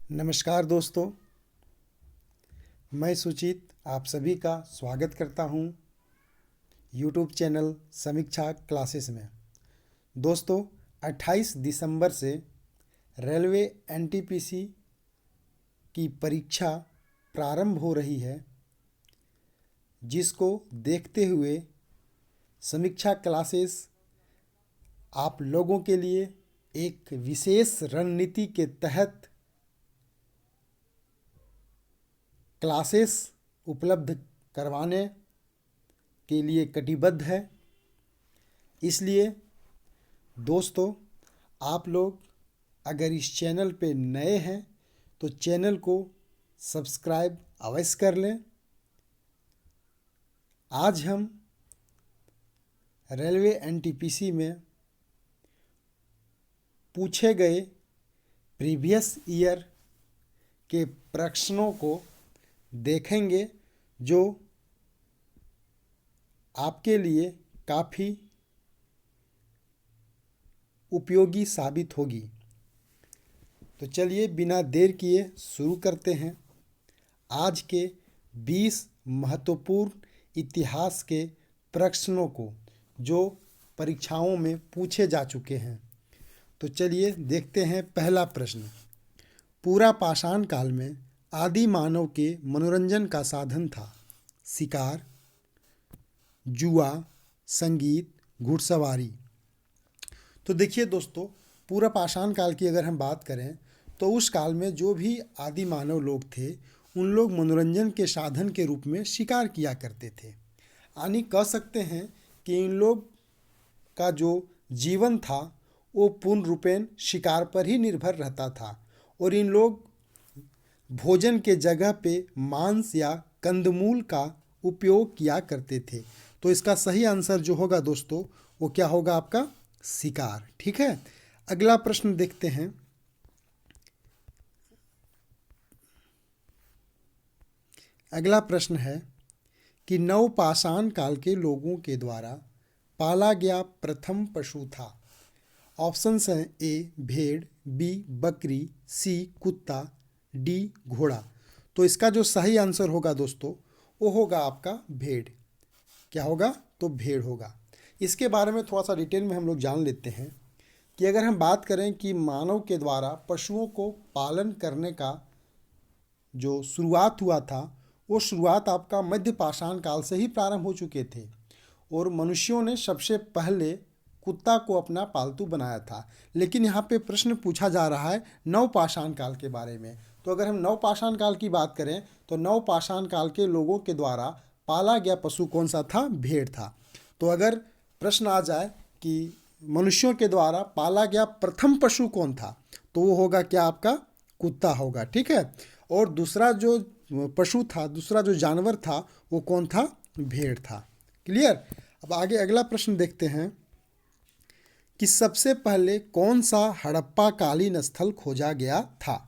नमस्कार दोस्तों, मैं सुचित आप सभी का स्वागत करता हूं यूट्यूब चैनल समीक्षा क्लासेस में। दोस्तों, 28 दिसंबर से रेलवे एनटीपीसी की परीक्षा प्रारंभ हो रही है, जिसको देखते हुए समीक्षा क्लासेस आप लोगों के लिए एक विशेष रणनीति के तहत क्लासेस उपलब्ध करवाने के लिए कटिबद्ध है। इसलिए दोस्तों, आप लोग अगर इस चैनल पे नए हैं तो चैनल को सब्सक्राइब अवश्य कर लें। आज हम रेलवे एनटीपीसी में पूछे गए प्रीवियस ईयर के प्रश्नों को देखेंगे, जो आपके लिए काफ़ी उपयोगी साबित होगी। तो चलिए बिना देर किए शुरू करते हैं आज के 20 महत्वपूर्ण इतिहास के प्रश्नों को, जो परीक्षाओं में पूछे जा चुके हैं। तो चलिए देखते हैं। पहला प्रश्न, पूरा पाषाण काल में आदि मानव के मनोरंजन का साधन था शिकार, जुआ, संगीत, घुड़सवारी। तो देखिए दोस्तों, पूरा पाषाण काल की अगर हम बात करें तो उस काल में जो भी आदि मानव लोग थे, उन लोग मनोरंजन के साधन के रूप में शिकार किया करते थे। यानी कह सकते हैं कि इन लोग का जो जीवन था वो पूर्ण रूपेण शिकार पर ही निर्भर रहता था, और इन लोग भोजन के जगह पे मांस या कंदमूल का उपयोग किया करते थे। तो इसका सही आंसर जो होगा दोस्तों, वो क्या होगा? आपका शिकार। ठीक है, अगला प्रश्न देखते हैं। अगला प्रश्न है कि नवपाषाण काल के लोगों के द्वारा पाला गया प्रथम पशु था। ऑप्शंस हैं ए भेड़, बी बकरी, सी कुत्ता, डी घोड़ा। तो इसका जो सही आंसर होगा दोस्तों, वो होगा आपका भेड़। क्या होगा? तो भेड़ होगा। इसके बारे में थोड़ा सा डिटेल में हम लोग जान लेते हैं कि अगर हम बात करें कि मानव के द्वारा पशुओं को पालन करने का जो शुरुआत हुआ था, वो शुरुआत आपका मध्य पाषाण काल से ही प्रारंभ हो चुके थे, और मनुष्यों ने सबसे पहले कुत्ता को अपना पालतू बनाया था। लेकिन यहाँ पे प्रश्न पूछा जा रहा है नवपाषाण काल के बारे में। तो अगर हम नवपाषाण काल की बात करें तो नवपाषाण काल के लोगों के द्वारा पाला गया पशु कौन सा था? भेड़ था। तो अगर प्रश्न आ जाए कि मनुष्यों के द्वारा पाला गया प्रथम पशु कौन था, तो वो होगा क्या? आपका कुत्ता होगा। ठीक है, और दूसरा जो पशु था, दूसरा जो जानवर था, वो कौन था? भेड़ था। क्लियर? अब आगे अगला प्रश्न देखते हैं कि सबसे पहले कौन सा हड़प्पा कालीन स्थल खोजा गया था।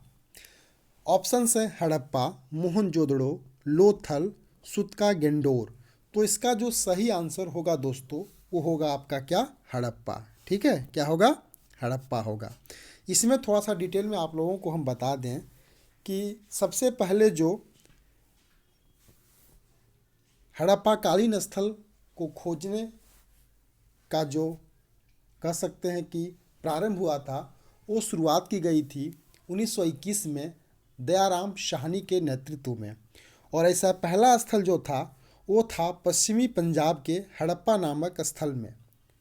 ऑप्शंस है हड़प्पा, मोहनजोदड़ो, लोथल, सुतका गेंडोर। तो इसका जो सही आंसर होगा दोस्तों, वो होगा आपका क्या? हड़प्पा। ठीक है, क्या होगा? हड़प्पा होगा। इसमें थोड़ा सा डिटेल में आप लोगों को हम बता दें कि सबसे पहले जो हड़प्पा कालीन स्थल को खोजने का जो कह सकते हैं कि प्रारंभ हुआ था, वो शुरुआत की गई थी 1921 में दयाराम साहनी के नेतृत्व में। और ऐसा पहला स्थल जो था वो था पश्चिमी पंजाब के हड़प्पा नामक स्थल में।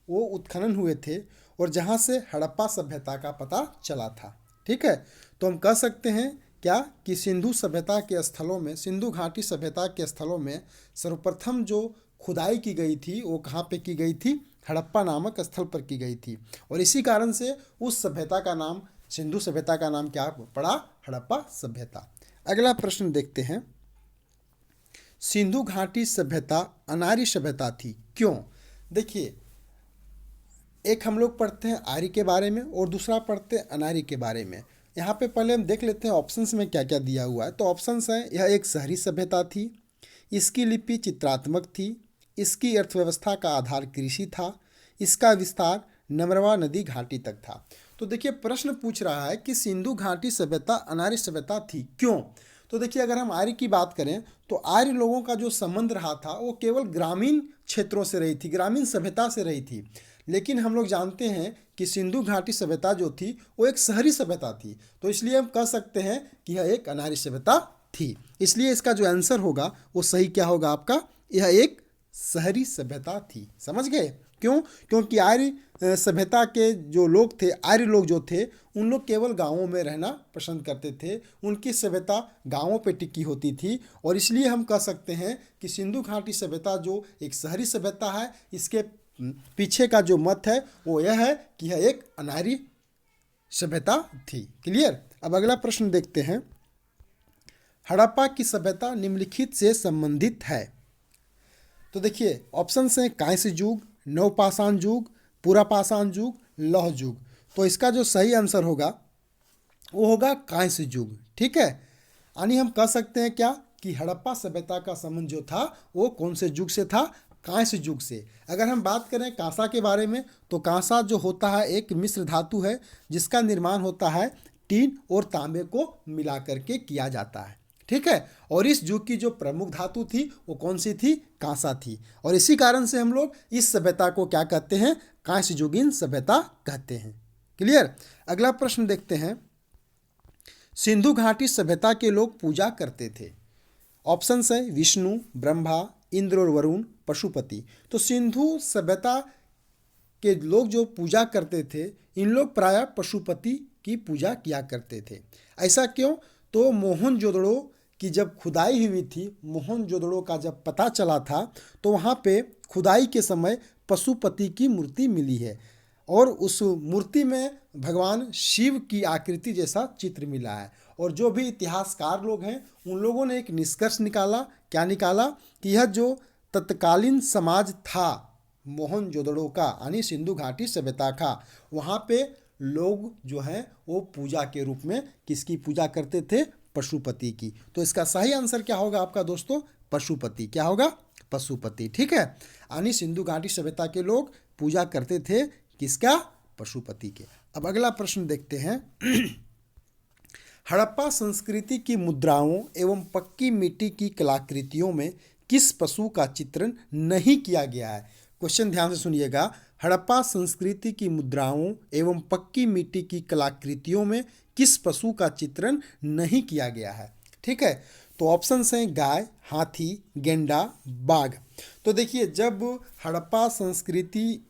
वो उत्खनन हुए थे और जहाँ से हड़प्पा सभ्यता का पता चला था। ठीक है, तो हम कह सकते हैं क्या कि सिंधु सभ्यता के स्थलों में, सिंधु घाटी सभ्यता के स्थलों में सर्वप्रथम जो खुदाई की गई थी वो कहाँ पे की गई थी? हड़प्पा नामक स्थल पर की गई थी। और इसी कारण से उस सभ्यता का नाम, सिंधु सभ्यता का नाम क्या पड़ा? हड़प्पा सभ्यता। अगला प्रश्न देखते हैं। सिंधु घाटी सभ्यता अनार्य सभ्यता थी, क्यों? देखिए, एक हम लोग पढ़ते हैं आर्य के बारे में और दूसरा पढ़ते हैं अनार्य के बारे में। यहाँ पे पहले हम देख लेते हैं ऑप्शंस में क्या क्या दिया हुआ है। तो ऑप्शंस है, यह एक शहरी सभ्यता थी, इसकी लिपि चित्रात्मक थी, इसकी अर्थव्यवस्था का आधार कृषि था, इसका विस्तार नर्मदा नदी घाटी तक था। तो देखिए प्रश्न पूछ रहा है कि सिंधु घाटी सभ्यता अनार्य सभ्यता थी, क्यों? तो देखिए अगर हम आर्य की बात करें तो आर्य लोगों का जो संबंध रहा था वो केवल ग्रामीण क्षेत्रों से रही थी, ग्रामीण सभ्यता से रही थी। लेकिन हम लोग जानते हैं कि सिंधु घाटी सभ्यता जो थी वो एक शहरी सभ्यता थी, तो इसलिए हम कह सकते हैं कि यह एक अनार्य सभ्यता थी। इसलिए इसका जो आंसर होगा वो सही क्या होगा आपका, यह एक शहरी सभ्यता थी। समझ गए? क्यों? क्योंकि आर्य सभ्यता के जो लोग थे, आर्य लोग जो थे, उन लोग केवल गांवों में रहना पसंद करते थे, उनकी सभ्यता गांवों पे टिकी होती थी, और इसलिए हम कह सकते हैं कि सिंधु घाटी सभ्यता जो एक शहरी सभ्यता है, इसके पीछे का जो मत है वो यह है कि यह एक अनार्य सभ्यता थी। क्लियर? अब अगला प्रश्न देखते हैं। हड़प्पा की सभ्यता निम्नलिखित से संबंधित है। तो देखिए ऑप्शन हैं कांस्य युग, नवपाषाण युग, पुरापाषाण युग, लौह युग। तो इसका जो सही आंसर होगा वो होगा कांस्य युग। ठीक है, यानी हम कह सकते हैं क्या कि हड़प्पा सभ्यता का संबंध जो था वो कौन से युग से था, कांस्य युग से। अगर हम बात करें कांसा के बारे में तो कांसा जो होता है एक मिश्र धातु है जिसका निर्माण होता है टीन और तांबे को मिला करके किया जाता है। ठीक है, और इस युग की जो प्रमुख धातु थी वो कौन सी थी, कांसा थी, और इसी कारण से हम लोग इस सभ्यता को क्या कहते हैं, कांस्य युगीन सभ्यता कहते हैं। क्लियर? अगला प्रश्न देखते हैं। सिंधु घाटी सभ्यता के लोग पूजा करते थे। ऑप्शन है विष्णु, ब्रह्मा, इंद्र और वरुण, पशुपति। तो सिंधु सभ्यता के लोग जो पूजा करते थे, इन लोग प्रायः पशुपति की पूजा किया करते थे। ऐसा क्यों? तो मोहनजोदड़ो की जब खुदाई हुई थी, मोहनजोदड़ो का जब पता चला था तो वहाँ पे खुदाई के समय पशुपति की मूर्ति मिली है, और उस मूर्ति में भगवान शिव की आकृति जैसा चित्र मिला है। और जो भी इतिहासकार लोग हैं उन लोगों ने एक निष्कर्ष निकाला। क्या निकाला? कि यह जो तत्कालीन समाज था मोहनजोदड़ो का, यानी सिंधु घाटी सभ्यता का, वहाँ पे लोग जो हैं वो पूजा के रूप में किसकी पूजा करते थे, पशुपति की। तो इसका सही आंसर क्या होगा आपका दोस्तों, पशुपति। क्या होगा? पशुपति। ठीक है, यानी सिंधु घाटी सभ्यता के लोग पूजा करते थे किसका, पशुपति के। अब अगला प्रश्न देखते हैं। हड़प्पा संस्कृति की मुद्राओं एवं पक्की मिट्टी की कलाकृतियों में किस पशु का चित्रण नहीं किया गया है? क्वेश्चन ध्यान से सुनिएगा। हड़प्पा संस्कृति की मुद्राओं एवं पक्की मिट्टी की कलाकृतियों में किस पशु का चित्रण नहीं किया गया है? ठीक है, तो ऑप्शन हैं गाय, हाथी, गेंडा, बाघ। तो देखिए जब हड़प्पा संस्कृति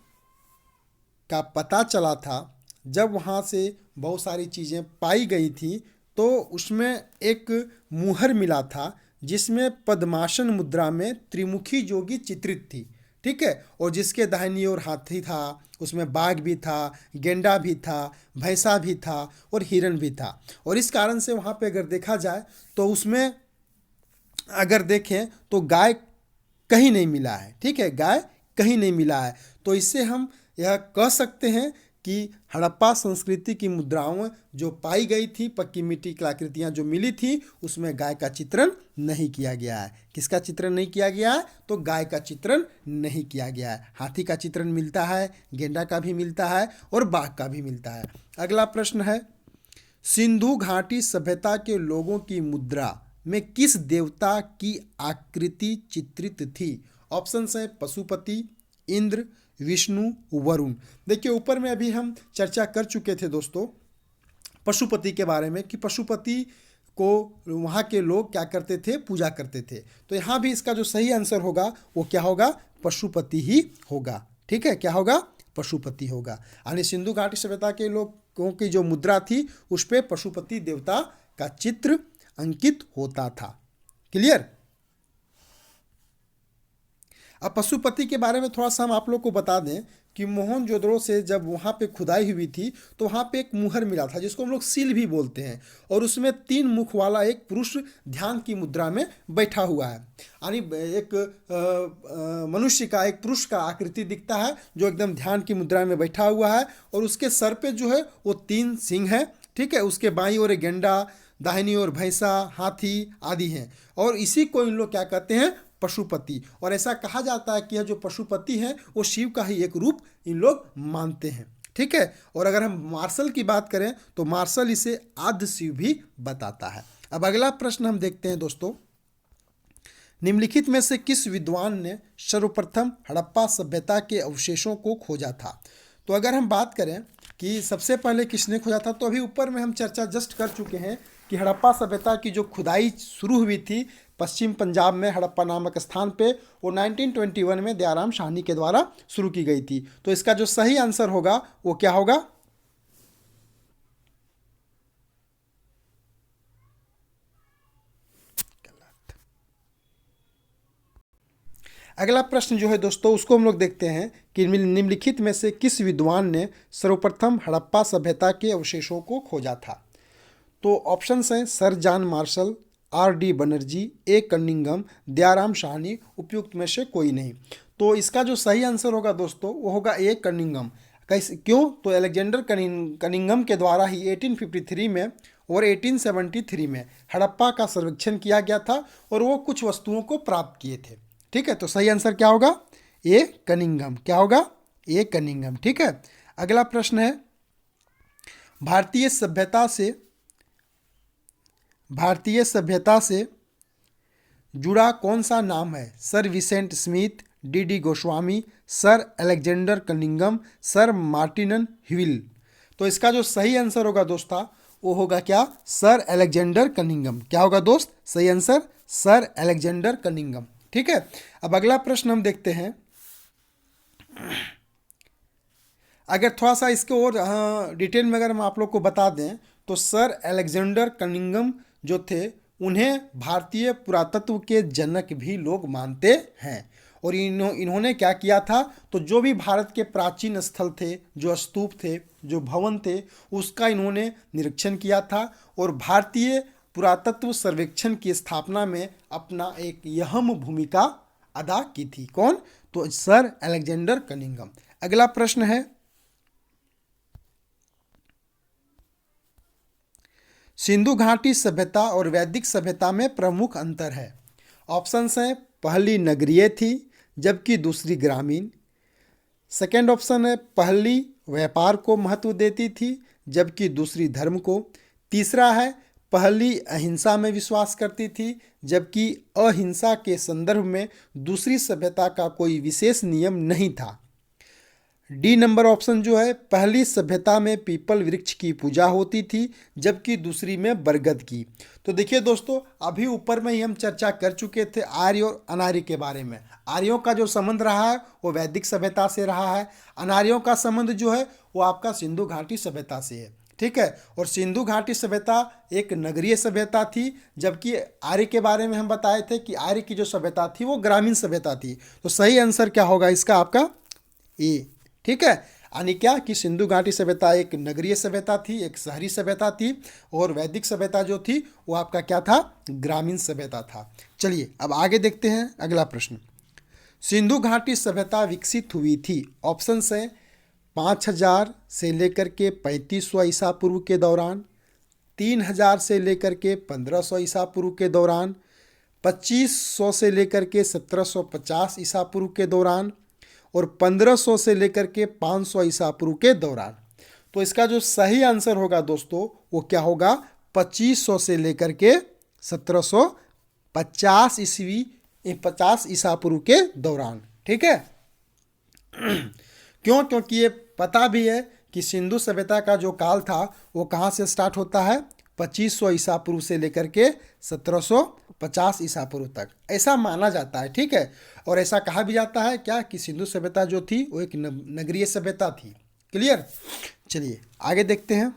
का पता चला था, जब वहाँ से बहुत सारी चीज़ें पाई गई थी, तो उसमें एक मुहर मिला था जिसमें पद्मासन मुद्रा में त्रिमुखी जोगी चित्रित थी। ठीक है, और जिसके दाहिनी ओर हाथी था, उसमें बाघ भी था, गेंडा भी था, भैंसा भी था और हिरण भी था। और इस कारण से वहाँ पे अगर देखा जाए तो उसमें अगर देखें तो गाय कहीं नहीं मिला है। ठीक है, गाय कहीं नहीं मिला है। तो इससे हम यह कह सकते हैं कि हड़प्पा संस्कृति की मुद्राओं जो पाई गई थी, पक्की मिट्टी कलाकृतियाँ जो मिली थी, उसमें गाय का चित्रण नहीं किया गया है। किसका चित्रण नहीं किया गया है? तो गाय का चित्रण नहीं किया गया है। हाथी का चित्रण मिलता है, गेंडा का भी मिलता है और बाघ का भी मिलता है। अगला प्रश्न है, सिंधु घाटी सभ्यता के लोगों की मुद्रा में किस देवता की आकृति चित्रित थी? ऑप्शन है पशुपति, इंद्र, विष्णु, वरुण। देखिए ऊपर में अभी हम चर्चा कर चुके थे दोस्तों पशुपति के बारे में, कि पशुपति को वहाँ के लोग क्या करते थे, पूजा करते थे। तो यहाँ भी इसका जो सही आंसर होगा वो क्या होगा, पशुपति ही होगा। ठीक है, क्या होगा, पशुपति होगा। यानी सिंधु घाटी सभ्यता के लोगों की जो मुद्रा थी उस पर पशुपति देवता का चित्र अंकित होता था। क्लियर? अब पशुपति के बारे में थोड़ा सा हम आप लोग को बता दें कि मोहनजोदड़ो से जब वहाँ पे खुदाई हुई थी तो वहाँ पे एक मुहर मिला था जिसको हम लोग सील भी बोलते हैं, और उसमें 3 मुख वाला एक पुरुष ध्यान की मुद्रा में बैठा हुआ है। यानी एक मनुष्य का, एक पुरुष का आकृति दिखता है जो एकदम ध्यान की मुद्रा में बैठा हुआ है, और उसके सर पे जो है वो 3 सिंह है। ठीक है, उसके बाईं ओर एक गेंडा, दाहिनी ओर भैंसा, हाथी आदि हैं, और इसी को इन लोग क्या कहते हैं, पशुपति। और ऐसा कहा जाता है कि यह जो पशुपति है वो शिव का ही एक रूप इन लोग मानते हैं। ठीक है। और अगर हम मार्शल की बात करें तो मार्शल इसे आद्य शिव भी बताता है। अब अगला प्रश्न हम देखते हैं दोस्तों, निम्नलिखित में से किस विद्वान ने सर्वप्रथम हड़प्पा सभ्यता के अवशेषों को खोजा था। तो अगर हम बात करें कि सबसे पहले किसने खोजा था, तो अभी ऊपर में हम चर्चा जस्ट कर चुके हैं कि हड़प्पा सभ्यता की जो खुदाई शुरू हुई थी पश्चिम पंजाब में हड़प्पा नामक स्थान पे, वो 1921 में दयाराम साहनी के द्वारा शुरू की गई थी। तो इसका जो सही आंसर होगा वो क्या होगा, अगला प्रश्न जो है दोस्तों उसको हम लोग देखते हैं कि निम्नलिखित में से किस विद्वान ने सर्वप्रथम हड़प्पा सभ्यता के अवशेषों को खोजा था। तो ऑप्शंस हैं sir John Marshall, R.D. Banerjee, A Cunningham, Dayaram Sahni, उपयुक्त में से कोई नहीं। तो इसका जो सही आंसर होगा दोस्तों वो होगा ए कनिंघम। कैसे, क्यों, तो अलेक्जेंडर कनिंघम के द्वारा ही 1853 में और 1873 में हड़प्पा का सर्वेक्षण किया गया था और वो कुछ वस्तुओं को प्राप्त किए थे। ठीक है, तो सही आंसर क्या होगा, ए कनिंघम। क्या होगा, ए कनिंघम। ठीक है। अगला प्रश्न है, भारतीय सभ्यता से जुड़ा कौन सा नाम है। Sir Vincent Smith, D.D. Goswami, sir Alexander Cunningham, sir Martin ह्यूल। तो इसका जो सही आंसर होगा दोस्तों वो होगा क्या, सर अलेक्जेंडर कनिंघम। क्या होगा दोस्त, सही आंसर सर अलेक्जेंडर कनिंघम। ठीक है। अब अगला प्रश्न हम देखते हैं, अगर थोड़ा सा इसके और डिटेल में अगर हम आप लोग को बता दें तो सर अलेक्जेंडर कनिंघम जो थे उन्हें भारतीय पुरातत्व के जनक भी लोग मानते हैं। और इन्होंने क्या किया था, तो जो भी भारत के प्राचीन स्थल थे, जो स्तूप थे, जो भवन थे, उसका इन्होंने निरीक्षण किया था और भारतीय पुरातत्व सर्वेक्षण की स्थापना में अपना एक अहम भूमिका अदा की थी। कौन, तो सर अलेक्जेंडर कनिंघम। अगला प्रश्न है, सिंधु घाटी सभ्यता और वैदिक सभ्यता में प्रमुख अंतर है। ऑप्शंस हैं, पहली नगरीय थी जबकि दूसरी ग्रामीण। सेकेंड ऑप्शन है, पहली व्यापार को महत्व देती थी जबकि दूसरी धर्म को। तीसरा है, पहली अहिंसा में विश्वास करती थी जबकि अहिंसा के संदर्भ में दूसरी सभ्यता का कोई विशेष नियम नहीं था। डी नंबर ऑप्शन जो है, पहली सभ्यता में पीपल वृक्ष की पूजा होती थी जबकि दूसरी में बरगद की। तो देखिए दोस्तों, अभी ऊपर में ही हम चर्चा कर चुके थे आर्य और अनार्य के बारे में। आर्यों का जो संबंध रहा है वो वैदिक सभ्यता से रहा है, अनार्यों का संबंध जो है वो आपका सिंधु घाटी सभ्यता से है। ठीक है। और सिंधु घाटी सभ्यता एक नगरीय सभ्यता थी, जबकि आर्य के बारे में हम बताए थे कि आर्य की जो सभ्यता थी वो ग्रामीण सभ्यता थी। तो सही आंसर क्या होगा इसका, आपका ए। ठीक है, यानी क्या कि सिंधु घाटी सभ्यता एक नगरीय सभ्यता थी, एक शहरी सभ्यता थी, और वैदिक सभ्यता जो थी वो आपका क्या था, ग्रामीण सभ्यता था। चलिए अब आगे देखते हैं अगला प्रश्न, सिंधु घाटी सभ्यता विकसित हुई थी। ऑप्शन है 5000 से लेकर के 3500 ईसा पूर्व के दौरान, 3000 से लेकर के 1500 ईसा पूर्व के दौरान, 2500 से लेकर के 1750 ईसा पूर्व के दौरान, और 1500 से लेकर के 500 ईसा पूर्व के दौरान। तो इसका जो सही आंसर होगा दोस्तों वो क्या होगा, 2500 से लेकर के 1750 ईसा पूर्व के दौरान। ठीक है। क्यों, क्योंकि ये पता भी है कि सिंधु सभ्यता का जो काल था वो कहाँ से स्टार्ट होता है, 2500 ईसा पूर्व से लेकर के 1750 ईसा पूर्व तक, ऐसा माना जाता है। ठीक है। और ऐसा कहा भी जाता है क्या कि सिंधु सभ्यता जो थी वो एक नगरीय सभ्यता थी। क्लियर। चलिए आगे देखते हैं,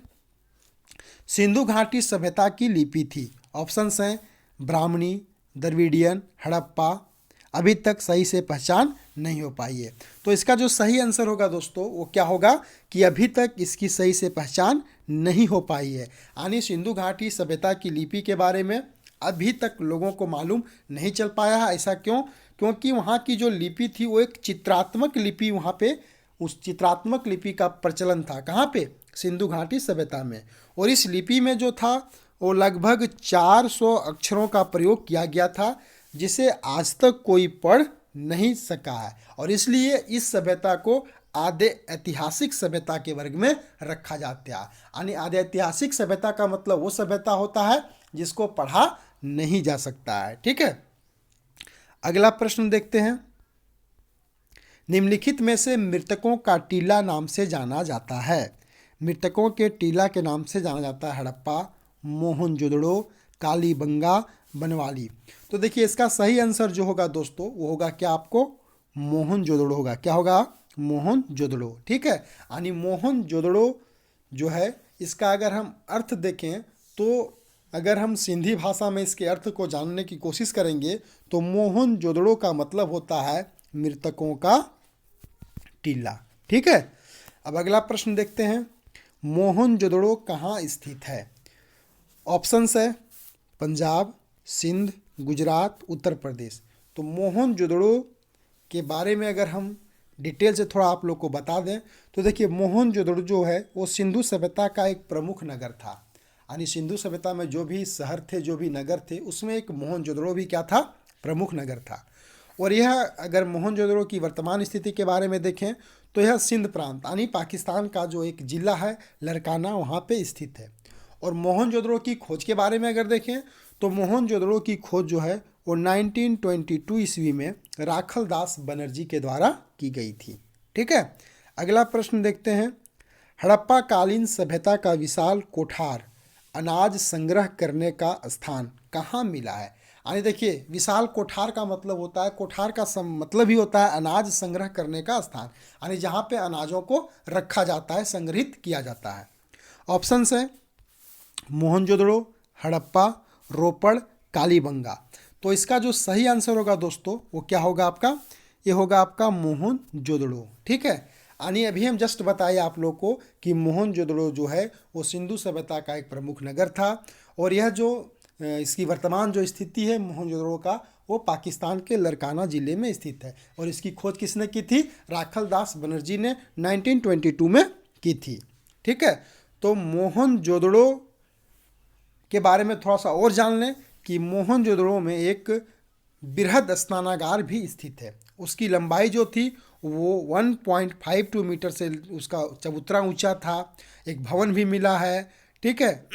सिंधु घाटी सभ्यता की लिपि थी। ऑप्शंस हैं ब्राह्मणी, द्रविडियन, हड़प्पा। अभी तक सही से पहचान नहीं हो पाई है। तो इसका जो सही आंसर होगा दोस्तों वो क्या होगा कि अभी तक इसकी सही से पहचान नहीं हो पाई है। यानी सिंधु घाटी सभ्यता की लिपि के बारे में अभी तक लोगों को मालूम नहीं चल पाया है। ऐसा क्यों, क्योंकि वहाँ की जो लिपि थी वो एक चित्रात्मक लिपि, वहाँ पे उस चित्रात्मक लिपि का प्रचलन था। कहाँ पे, सिंधु घाटी सभ्यता में। और इस लिपि में जो था वो लगभग 400 अक्षरों का प्रयोग किया गया था जिसे आज तक कोई पढ़ नहीं सका है, और इसलिए इस सभ्यता को आद्य ऐतिहासिक सभ्यता के वर्ग में रखा जाता है। यानी आद्य ऐतिहासिक सभ्यता का मतलब वो सभ्यता होता है जिसको पढ़ा नहीं जा सकता है। ठीक है, अगला प्रश्न देखते हैं। निम्नलिखित में से मृतकों का टीला नाम से जाना जाता है। मृतकों के टीला के नाम से जाना जाता है हड़प्पा, मोहनजोदड़ो, कालीबंगा, बनवाली। तो देखिए इसका सही आंसर जो होगा दोस्तों वो होगा क्या, आपको मोहनजोदड़ो होगा। क्या होगा, मोहनजोदड़ो। ठीक है, यानी मोहनजोदड़ो जो है इसका अगर हम अर्थ देखें तो अगर हम सिंधी भाषा में इसके अर्थ को जानने की कोशिश करेंगे तो मोहनजोदड़ो का मतलब होता है मृतकों का टीला। ठीक है, अब अगला प्रश्न देखते हैं। मोहनजोदड़ो कहाँ स्थित है? ऑप्शंस है पंजाब, सिंध, गुजरात, उत्तर प्रदेश। तो मोहनजोदड़ो के बारे में अगर हम डिटेल से थोड़ा आप लोग को बता दें तो देखिए मोहनजोदड़ो जो है वो सिंधु सभ्यता का एक प्रमुख नगर था। यानी सिंधु सभ्यता में जो भी शहर थे, जो भी नगर थे, उसमें एक मोहनजोदड़ो भी क्या था, प्रमुख नगर था। और यह अगर मोहनजोदड़ो की वर्तमान स्थिति के बारे में देखें तो यह सिंध प्रांत यानी पाकिस्तान का जो एक जिला है लरकाना वहाँ पे स्थित है। और मोहनजोदड़ो की खोज के बारे में अगर देखें तो मोहनजोदड़ो की खोज जो है वो 1922 ईस्वी में राखल दास बनर्जी के द्वारा की गई थी। ठीक है, अगला प्रश्न देखते हैं। हड़प्पा कालीन सभ्यता का विशाल कोठार अनाज संग्रह करने का स्थान कहाँ मिला है? यानी देखिए विशाल कोठार का मतलब होता है, कोठार का मतलब ही होता है अनाज संग्रह करने का स्थान, यानी जहाँ पे अनाजों को रखा जाता है, संग्रहित किया जाता है। ऑप्शंस है मोहनजोदड़ो, हड़प्पा, रोपड़, कालीबंगा। तो इसका जो सही आंसर होगा दोस्तों वो क्या होगा आपका, ये होगा आपका मोहनजोदड़ो। ठीक है, यानी अभी हम जस्ट बताए आप लोग को कि मोहनजोदड़ो जो है वो सिंधु सभ्यता का एक प्रमुख नगर था। और यह जो इसकी वर्तमान जो स्थिति है मोहनजोदड़ो का वो पाकिस्तान के लरकाना ज़िले में स्थित है। और इसकी खोज किसने की थी? राखल दास बनर्जी ने 1922 में की थी। ठीक है, तो मोहनजोदड़ो के बारे में थोड़ा सा और जान लें कि मोहनजोदड़ो में एक बृहद स्नानागार भी स्थित है। उसकी लंबाई जो थी वो 1.52 मीटर से उसका चबूतरा ऊंचा था। एक भवन भी मिला है। ठीक है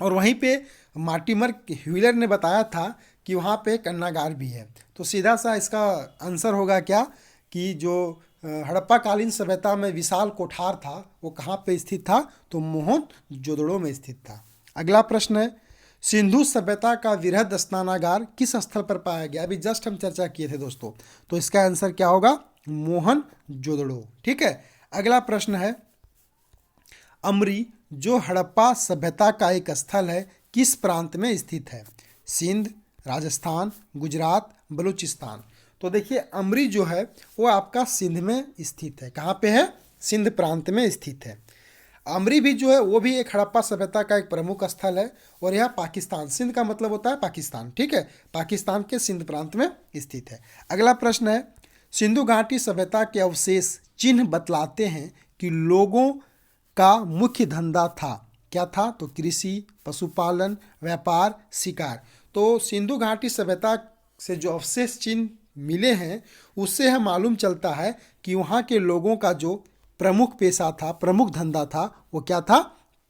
और वहीं पे मार्टिमर ह्यूलर ने बताया था कि वहाँ पे एक अन्नागार भी है। तो सीधा सा इसका आंसर होगा क्या कि जो हड़प्पा कालीन सभ्यता में विशाल कोठार था वो कहाँ पे स्थित था? तो मोहनजोदड़ो में स्थित था। अगला प्रश्न है सिंधु सभ्यता का वृहद स्नानागार किस स्थल पर पाया गया? अभी जस्ट हम चर्चा किए थे दोस्तों, तो इसका आंसर क्या होगा? मोहनजोदड़ो। ठीक है, अगला प्रश्न है अमरी जो हड़प्पा सभ्यता का एक स्थल है किस प्रांत में स्थित है? सिंध, राजस्थान, गुजरात, बलूचिस्तान। तो देखिए अमरी जो है वो आपका सिंध में स्थित है। कहाँ पे है? सिंध प्रांत में स्थित है। अमरी भी जो है वो भी एक हड़प्पा सभ्यता का एक प्रमुख स्थल है और यह पाकिस्तान, सिंध का मतलब होता है पाकिस्तान। ठीक है, पाकिस्तान के सिंध प्रांत में स्थित है। अगला प्रश्न है सिंधु घाटी सभ्यता के अवशेष चिन्ह बतलाते हैं कि लोगों का मुख्य धंधा था। क्या था? तो कृषि, पशुपालन, व्यापार, शिकार। तो सिंधु घाटी सभ्यता से जो अवशेष चिन्ह मिले हैं उससे हम मालूम चलता है कि वहाँ के लोगों का जो प्रमुख पेशा था, प्रमुख धंधा था, वो क्या था?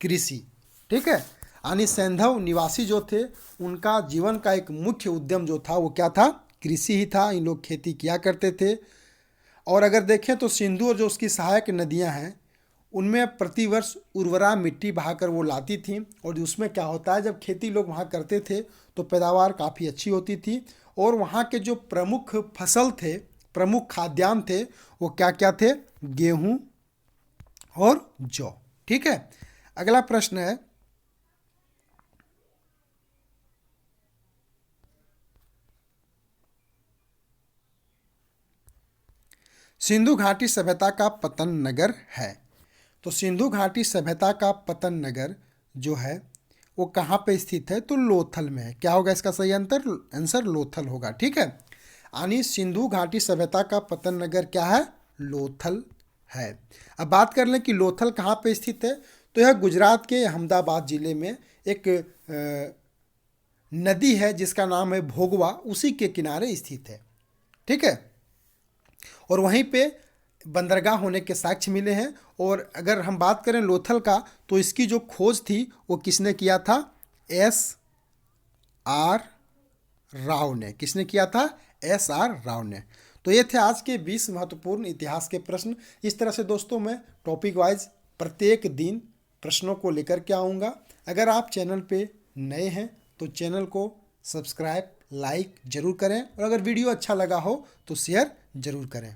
कृषि। ठीक है, यानी सैंधव निवासी जो थे उनका जीवन का एक मुख्य उद्यम जो था वो क्या था? कृषि ही था। इन लोग खेती किया करते थे। और अगर देखें तो सिंधु और जो उसकी सहायक नदियां हैं उनमें प्रतिवर्ष उर्वरा मिट्टी बहाकर वो लाती थी। और उसमें क्या होता है जब खेती लोग वहाँ करते थे तो पैदावार काफ़ी अच्छी होती थी। और वहाँ के जो प्रमुख फसल थे, प्रमुख खाद्यान्न थे, वो क्या क्या थे? गेहूँ और जौ। ठीक है, अगला प्रश्न है सिंधु घाटी सभ्यता का पतन नगर है। तो सिंधु घाटी सभ्यता का पतन नगर जो है वो कहाँ पे स्थित है? तो लोथल में है। क्या होगा इसका सही आंसर? लोथल होगा। ठीक है, यानी सिंधु घाटी सभ्यता का पतन नगर क्या है? लोथल है। अब बात कर लें कि लोथल कहाँ पे स्थित है, तो यह गुजरात के अहमदाबाद जिले में एक नदी है जिसका नाम है भोगवा, उसी के किनारे स्थित है। ठीक है, और वहीं पे बंदरगाह होने के साक्ष्य मिले हैं। और अगर हम बात करें लोथल का, तो इसकी जो खोज थी वो किसने किया था? S.R. राव ने। किसने किया था? S.R. राव ने। तो ये थे आज के 20 महत्वपूर्ण इतिहास के प्रश्न। इस तरह से दोस्तों मैं टॉपिक वाइज प्रत्येक दिन प्रश्नों को लेकर के आऊँगा। अगर आप चैनल पे नए हैं तो चैनल को सब्सक्राइब, लाइक जरूर करें, और अगर वीडियो अच्छा लगा हो तो शेयर जरूर करें।